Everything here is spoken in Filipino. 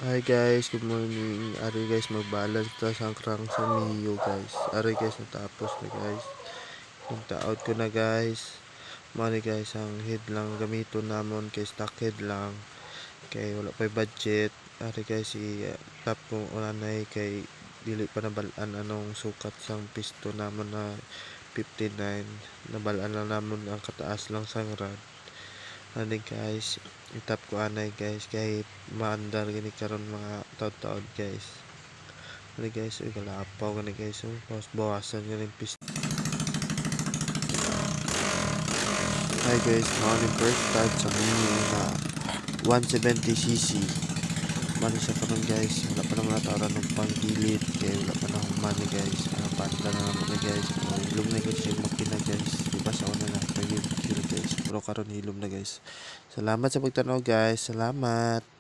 Hi guys, good morning. Ari guys, mag-balance ta sang krang sa Mio guys. Ari guys, natapos na guys. Yung taod ko na guys. Mali guys, ang head lang gamiton namon kay stock head lang. Kay wala pa budget. Ari guys, i-tap ko unanay kay dili pa nabalaan anong sukat sang pisto namon na 59. Nabalaan lang namon ang kataas lang sang rad. Ano guys, itap ko anay guys kay maandar gini karon mga taod-taod guys. Ano guys, uy kalapaw gani guys, tapos bawasan gani pis. Hi guys, morning first start sa mini na 170cc. Mani sa karon guys, wala pa naman natawran ng panggilid kaya wala pa na humani guys. Panda na naman na guys. Hilom na guys yung makina guys. Diba sa una na pag guys. Pero karon hilom na guys. Salamat sa pagtanaw guys. Salamat.